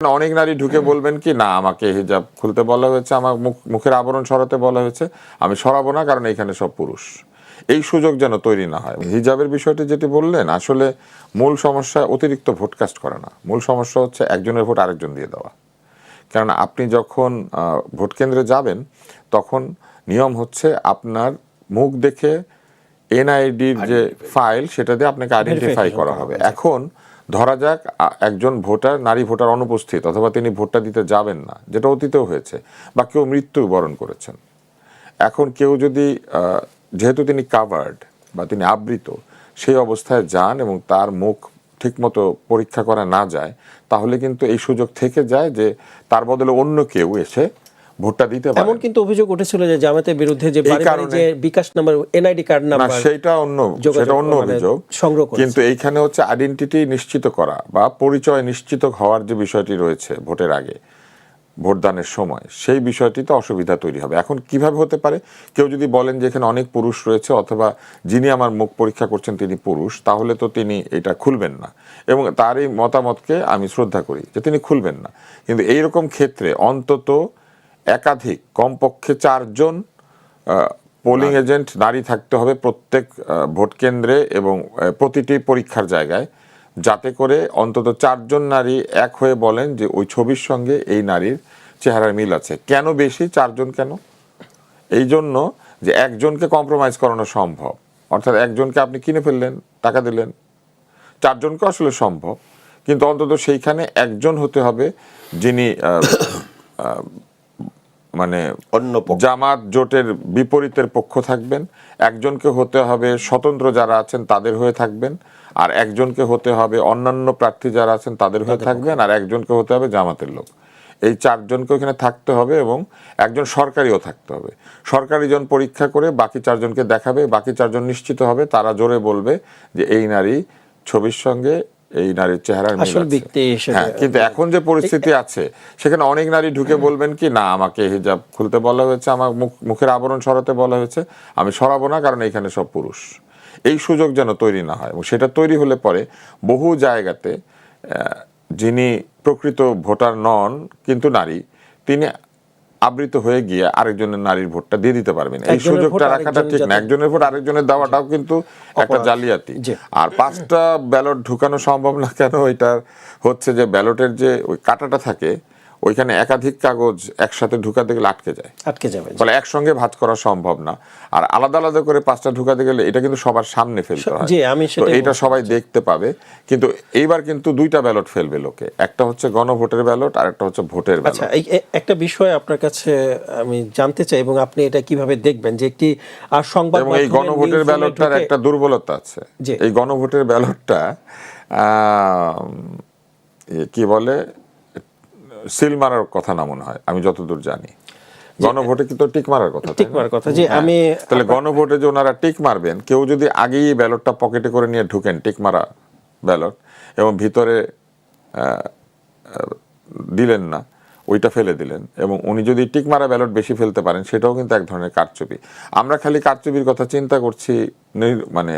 অনেক নারী ঢুকে বলবেন কি, না আমাকে হিজাব খুলতে বলা হয়েছে, আমার মুখের আবরণ সরাতে বলা হয়েছে, আমি সরাবো না কারণ এখানে সব পুরুষ। এই সুযোগ যেন তৈরি না হয়। হিজাবের বিষয়টি যেটি বললেন, আসলে মূল সমস্যা অতিরিক্ত ভোটকাস্ট করে না, মূল সমস্যা হচ্ছে একজনের ভোট আরেকজন দিয়ে দেওয়া। কারণ আপনি যখন ভোট কেন্দ্রে যাবেন তখন নিয়ম হচ্ছে আপনার মুখ দেখে এনআইডির যে ফাইল সেটা দিয়ে আপনাকে আইডেন্টিফাই করা হবে। এখন ধরা যাক একজন ভোটার, নারী ভোটার অনুপস্থিত অথবা তিনি ভোটটা দিতে যাবেন না, যেটা অতীতেও হয়েছে, বা কেউ মৃত্যুবরণ করেছেন। এখন কেউ যদি যেহেতু তিনি কাভার্ড বা তিনি আবৃত, সেই অবস্থায় যান এবং তার মুখ ঠিকমতো পরীক্ষা করা না যায়, তাহলে কিন্তু এই সুযোগ থেকে যায় যে তার বদলে অন্য কেউ এসে ভোটটা দিতে পারে। এমন কিন্তু অভিযোগ উঠেছিল যে জামাতের বিরুদ্ধে যে যে বিকাশ নাম্বার, এনআইডি কার্ড নাম্বার, সেটা অন্য অভিযোগ। কিন্তু এইখানে হচ্ছে আইডেন্টিটি নিশ্চিত করা বা পরিচয় নিশ্চিত হওয়ার যে বিষয়টি রয়েছে ভোটের আগে, ভোটদানের সময়, সেই বিষয়টিতে অসুবিধা তৈরি হবে। এখন কিভাবে হতে পারে? কেউ যদি বলেন যে এখানে অনেক পুরুষ রয়েছে অথবা যিনি আমার মুখ পরীক্ষা করছেন তিনি পুরুষ, তাহলে তো তিনি এটা খুলবেন না, এবং তার এই মতামতকে আমি শ্রদ্ধা করি যে তিনি খুলবেন না। কিন্তু এইরকম ক্ষেত্রে অন্তত একাধিক, কমপক্ষে 4 জন পোলিং এজেন্ট নারী থাকতে হবে প্রত্যেক ভোট কেন্দ্রে এবং প্রতিটি পরীক্ষার জায়গায়, যাতে করে অন্তত 4 জন নারী এক হয়ে বলেন যে ওই ছবির সঙ্গে এই নারীর চেহারার মিল আছে। কেন বেশি 4 জন কেন? এই জন্য যে একজনকে কম্প্রোমাইজ করানো সম্ভব, অর্থাৎ একজনকে আপনি কিনে ফেললেন, টাকা দিলেন, 4 জনকে আসলে সম্ভব, কিন্তু অন্তত সেইখানে একজন হতে হবে যিনি মানে জামাত জোটের বিপরীতের পক্ষ থাকবেন, একজনকে হতে হবে স্বতন্ত্র যারা আছেন তাদের হয়ে থাকবেন, আর একজনকে হতে হবে অন্যান্য প্রার্থী যারা আছেন তাদের হয়ে থাকবেন, আর একজনকে হতে হবে জামাতের লোক। এই 4 জনকে ওখানে থাকতে হবে এবং একজন সরকারিও থাকতে হবে। সরকারি জন পরীক্ষা করে বাকি 4 জনকে দেখাবে, বাকি 4 জন নিশ্চিত হবে, তারা জোরে বলবে যে এই নারী ছবির সঙ্গে এই নারীর চেহারার মিল আছে। হ্যাঁ, কিন্তু এখন যে পরিস্থিতি আছে সেখানে অনেক নারী ঢুকে বলবেন কি, না আমাকে হিজাব খুলতে বলা হয়েছে, আমার মুখের আবরণ সরাতে বলা হয়েছে, আমি সরাবো না কারণ এখানে সব পুরুষ। এই সুযোগ যেন তৈরি না হয়, এবং সেটা তৈরি হলে পরে বহু জায়গাতে যিনি প্রকৃত ভোটার নন কিন্তু নারী, তিনি আবৃত হয়ে গিয়ে আরেকজনের নারীর ভোটটা দিয়ে দিতে পারবেন। এই সুযোগটা রাখাটা ঠিক না। একজনের ভোট আরেকজনের দেওয়াটাও কিন্তু একটা জালিয়াতি। আর 5টা ব্যালট ঢুকানো সম্ভব না কেন? এটা হচ্ছে যে ব্যালটের যে ওই কাটাটা থাকে, ওইখানে একাধিক কাগজ একসাথে ঢুকাতে গেলে আটকে যাবে, ফলে একসঙ্গে ভাঁজ করা সম্ভব না। আর আলাদা আলাদা করে 5টা ঢুকাতে গেলে এটা কিন্তু সবার সামনে ফেলতে হয়, তো এটা সবাই দেখতে পাবে। কিন্তু এইবার কিন্তু 2টা ব্যালট ফেলবে লোকে, একটা হচ্ছে গণভোটের ব্যালট আর একটা হচ্ছে ভোটের ব্যালট। আচ্ছা, একটা বিষয় আপনার কাছে আমি জানতে চাই এবং আপনি এটা কিভাবে দেখবেন যে একটি সংবাদ মাধ্যমে এই গণভোটের ব্যালটটার একটা দুর্বলতা আছে। এই গণভোটের ব্যালটটা কি বলে, সিল মারার কথা না মনে হয়, আমি যতদূর জানি। গণভোটে কিন্তু টিক মারার কথা, যে আমি তাহলে গণভোটে যে ওনারা টিক মারবেন, কেউ যদি আগেই ব্যালটটা পকেটে করে নিয়ে ঢুকেন, টিক মারা ব্যালট, এবং ভিতরে দিলেন না, ওইটা ফেলে দিলেন, এবং উনি যদি টিক মারা ব্যালট বেশি ফেলতে পারেন, সেটাও কিন্তু এক ধরনের কারচুপি। আমরা খালি কারচুপির কথা চিন্তা করছি মানে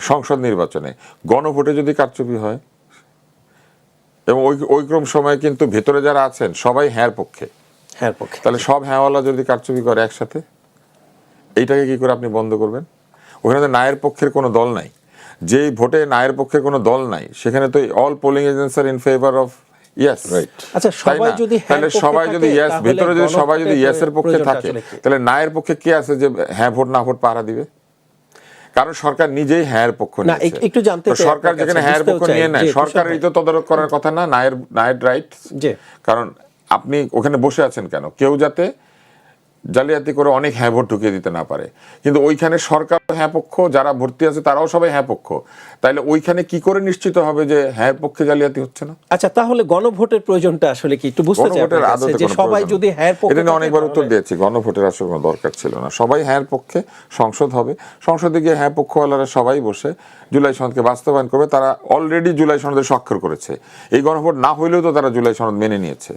সংসদ নির্বাচনে, গণভোটে যদি কারচুপি হয়, এবং ওই ক্রম সময় কিন্তু ভেতরে যারা আছেন সবাই হ্যাঁ পক্ষে, তাহলে সব হ্যাঁওয়ালা যদি কারচুপি করে একসাথে, এইটাকে কি করে আপনি বন্ধ করবেন? ওখানে তো নায়ের পক্ষের কোনো দল নাই। যেই ভোটে নায়ের পক্ষের কোনো দল নাই, সেখানে তো অল পোলিং এজেন্টস আর in favour of yes, right? আচ্ছা, সবাই যদি ইয়েস, ভিতরে যদি সবাই যদি ইয়েসের পক্ষে থাকে, তাহলে নায়ের পক্ষে কে আছে যে হ্যাঁ ভোট না ভোট পাহারা দিবে? কারণ সরকার নিজেই হ্যাঁ পক্ষ নিয়েছে। একটু জানতে চাই, সরকার যেখানে হ্যাঁ পক্ষ নিয়ে নেয়, সরকারেরই তো তদারক করার কথা না নায়ের রাইট? কারণ আপনি ওখানে বসে আছেন কেন? কেউ যাতে জালিয়াতি করে অনেক হ্যাঁ ভোট ঢুকিয়ে দিতে না পারে। কিন্তু ওইখানে সরকার হ্যাঁ পক্ষ, যারা ভর্তি আছে তারাও সবাই হ্যাঁ পক্ষ, তাইলে ওইখানে কি করে নিশ্চিত হবে যে হ্যাঁ পক্ষে জালিয়াতি হচ্ছে না? আচ্ছা, তাহলে গণভোটের প্রয়োজনটা আসলে কি একটু বুঝতে চাই। যে সবাই যদি হ্যাঁ পক্ষে, এটা অনেকবার উত্তর দিয়েছি, গণভোটের আসলে কোনো দরকার ছিল না। সবাই হ্যাঁ পক্ষে, সংসদ হবে, সংসদে গিয়ে হ্যাঁ পক্ষওয়ালারা সবাই বসে জুলাই সনদকে বাস্তবায়ন করবে। তারা অলরেডি জুলাই সনদে স্বাক্ষর করেছে, এই গণভোট না হইলেও তো তারা জুলাই সনদ মেনে নিয়েছে।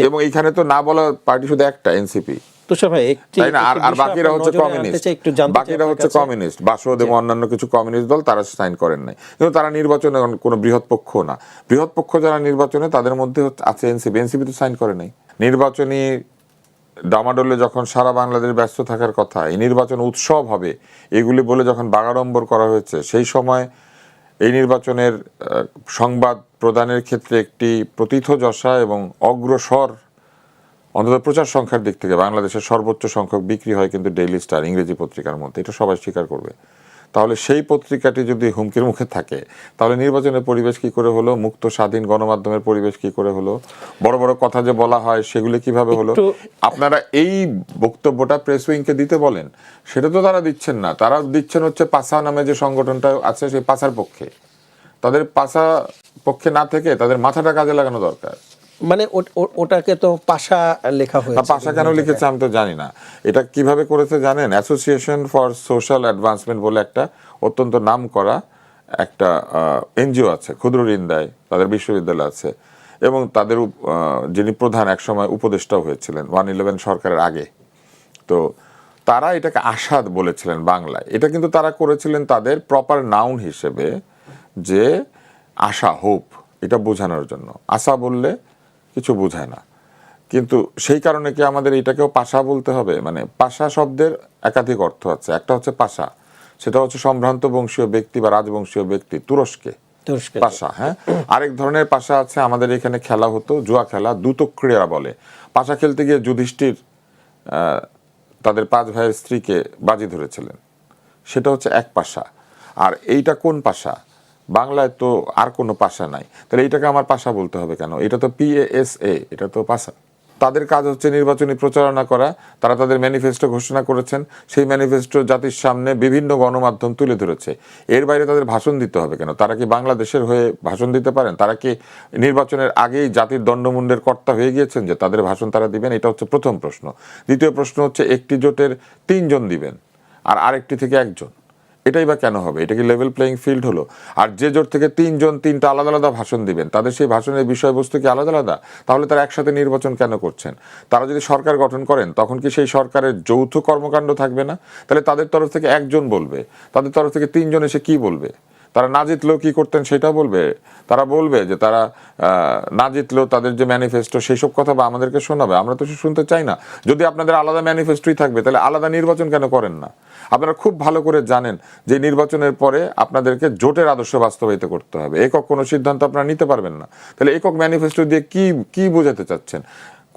এবং এইখানে তো না বলা পার্টি শুধু একটা, এনসিপি। তুষার ভাই তাই না? আর বাকিরা হচ্ছে কমিউনিস্ট, বাকিরা হচ্ছে কমিউনিস্ট, বাসদ এবং অন্যান্য কিছু কমিউনিস্ট দল, তারা সাইন করেন নাই, কিন্তু তারা নির্বাচনে কোনো বৃহৎ পক্ষ না। বৃহৎ পক্ষ যারা নির্বাচনে, তাদের মধ্যে আছে এনসিপি। এনসিপি তো সাইন করে নাই। নির্বাচনী ডামাডোলে যখন সারা বাংলাদেশ ব্যস্ত থাকার কথা, এই নির্বাচন উৎসব হবে এগুলি বলে যখন বাগাড়ম্বর করা হয়েছে, সেই সময় এই নির্বাচনের সংবাদ প্রদানের ক্ষেত্রে একটি প্রথিতযশা এবং অগ্রসর, অন্তত প্রচার সংখ্যার দিক থেকে বাংলাদেশের সর্বোচ্চ সংখ্যক বিক্রি হয় কিন্তু ডেইলি স্টার ইংরেজি পত্রিকার মধ্যে, এটা সবাই স্বীকার করবে। তাহলে সেই পত্রিকাটি যদি হুমকির মুখে থাকে, তাহলে নির্বাচনের পরিবেশ কি করে হলো? মুক্ত স্বাধীন গণমাধ্যমের পরিবেশ কি করে হলো? বড় বড় কথা যে বলা হয় সেগুলি কিভাবে হলো? আপনারা এই বক্তব্যটা প্রেস উইংকে দিতে বলেন, সেটা তো তারা দিচ্ছেন না। তারা দিচ্ছেন হচ্ছে পাসা নামে যে সংগঠনটা আছে সেই পাসার পক্ষে। তাদের পাসা পক্ষে না থেকে তাদের মাথাটা কাজে লাগানো দরকার। মানে ওটাকে তো পাশা লেখা হয়েছে। পাশা কেন লিখেছে আমি তো জানি না। এটা কিভাবে করেছে জানেন? অ্যাসোসিয়েশন ফর সোশ্যাল অ্যাডভান্সমেন্ট বলে একটা অত্যন্ত নাম করা একটা এনজিও আছে, ক্ষুদ্র ঋণ দেয়, তাদের বিশ্ববিদ্যালয় আছে, এবং তাদের যিনি প্রধান একসময় উপদেষ্টাও হয়েছিলেন 111 সরকারের আগে। তো তারা এটাকে আশা বলেছিলেন বাংলায়। এটা কিন্তু তারা করেছিলেন তাদের প্রপার নাউন হিসেবে, যে আশা, হোপ, এটা বোঝানোর জন্য। আশা বললে কিছু বোঝায় না, কিন্তু সেই কারণে কি আমাদের এটাকেও পাশা বলতে হবে? মানে পাশা শব্দের একাধিক অর্থ আছে। একটা হচ্ছে পাশা, সেটা হচ্ছে সম্ভ্রান্ত বংশীয় ব্যক্তি বা রাজবংশীয় ব্যক্তি, তুরস্কে পাশা। হ্যাঁ, আরেক ধরনের পাশা আছে, আমাদের এখানে খেলা হতো জুয়া খেলা, দ্যুতক্রিয়া বলে। পাশা খেলতে গিয়ে যুধিষ্ঠির তাদের 5 ভাইয়ের স্ত্রীকে বাজি ধরেছিলেন, সেটা হচ্ছে এক পাশা। আর এইটা কোন পাশা? বাংলায় তো আর কোনো পাশা নাই, তাহলে এইটাকে আমার পাশা বলতে হবে কেন? এটা তো PASA, এটা তো পাশা। তাদের কাজ হচ্ছে নির্বাচনী প্রচারণা করা। তারা তাদের ম্যানিফেস্টো ঘোষণা করেছেন, সেই ম্যানিফেস্টো জাতির সামনে বিভিন্ন গণমাধ্যম তুলে ধরেছে। এর বাইরে তাদের ভাষণ দিতে হবে কেন? তারা কি বাংলাদেশের হয়ে ভাষণ দিতে পারেন? তারা কি নির্বাচনের আগেই জাতির দণ্ডমুণ্ডের কর্তা হয়ে গিয়েছেন যে তাদের ভাষণ তারা দিবেন? এটা হচ্ছে প্রথম প্রশ্ন। দ্বিতীয় প্রশ্ন হচ্ছে, একটি জোটের 3 জন দিবেন আর আরেকটি থেকে 1 জন, এটাই বা কেন হবে? এটা কি লেভেল প্লেইং ফিল্ড হলো? আর যে জোট থেকে 3 জন 3টা আলাদা আলাদা ভাষণ দিবেন, তাদের সেই ভাষণের বিষয়বস্তু কি আলাদা আলাদা? তাহলে তারা একসাথে নির্বাচন কেন করছেন? তারা যদি সরকার গঠন করেন, তখন কি সেই সরকারের যৌথ কর্মকাণ্ড থাকবে না? তাহলে তাদের তরফ থেকে 1 জন বলবে, তাদের তরফ থেকে 3 জন এসে কি বলবে? তারা না জিতলেও কি করতেন সেটা বলবে? তারা বলবে যে তারা না জিতলেও তাদের যে ম্যানিফেস্টো সেই সব কথা বা আমাদেরকে শোনাবে? আমরা তো শুনতে চাই না। যদি আপনাদের আলাদা ম্যানিফেস্টোই থাকবে, তাহলে আলাদা নির্বাচন কেন করেন না? আপনারা খুব ভালো করে জানেন যে নির্বাচনের পরে আপনাদেরকে জোটের আদর্শ বাস্তবায়িত করতে হবে। একক কোনো সিদ্ধান্ত আপনারা নিতে পারবেন না। তাহলে একক ম্যানিফেস্টো দিয়ে কি বোঝাতে চাচ্ছেন?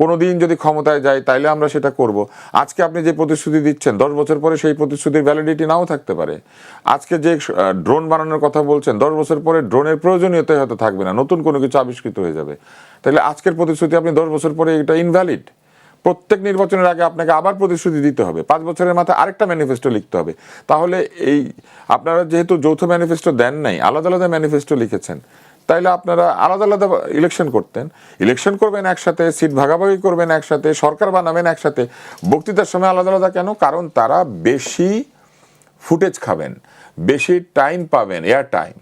কোনোদিন যদি ক্ষমতায় যায় তাইলে আমরা সেটা করব। আজকে আপনি যে প্রতিশ্রুতি দিচ্ছেন, 10 বছর পরে সেই প্রতিশ্রুতির ভ্যালিডিটি নাও থাকতে পারে। আজকে যে ড্রোন বানানোর কথা বলছেন, 10 বছর পরে ড্রোনের প্রয়োজনীয়তাই হয়তো থাকবে না, নতুন কোনো কিছু আবিষ্কৃত হয়ে যাবে। তাহলে আজকের প্রতিশ্রুতি আপনি 10 বছর পরে এটা ইনভ্যালিড। প্রত্যেক নির্বাচনের আগে আপনাকে আবার প্রতিশ্রুতি দিতে হবে, 5 বছরের মাথায় আরেকটা ম্যানিফেস্টো লিখতে হবে। তাহলে এই আপনারা যেহেতু যৌথ ম্যানিফেস্টো দেন নাই, আলাদা আলাদা ম্যানিফেস্টো লিখেছেন, তাইলে আপনারা আলাদা আলাদা ইলেকশন করতেন। ইলেকশন করবেন একসাথে, সিট ভাগাভাগি করবেন একসাথে, সরকার বানাবেন একসাথে। বক্তৃতার সময় আলাদা আলাদা কেন? কারণ তারা বেশি ফুটেজ খাবেন, বেশি টাইম পাবেন, এয়ার টাইম,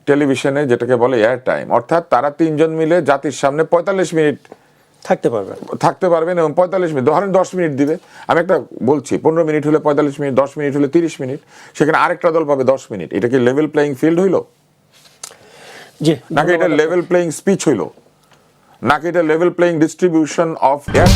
টেলিভিশনে যেটাকে বলে এয়ার টাইম। অর্থাৎ তারা 3 জন মিলে জাতির সামনে 45 মিনিট থাকতে পারবেন, এবং 45 মিনিট, ধরেন 10 মিনিট দিবে। আমি একটা বলছি, 15 মিনিট হলে 45 মিনিট, 10 মিনিট হলে 30 মিনিট, সেখানে আরেকটা দল পাবে 10 মিনিট। এটা কি লেভেল প্লেইং ফিল্ড হইল? নাকি এটা লেভেল প্লেইং স্পিচ হইল? নাকি এটা level playing distribution of air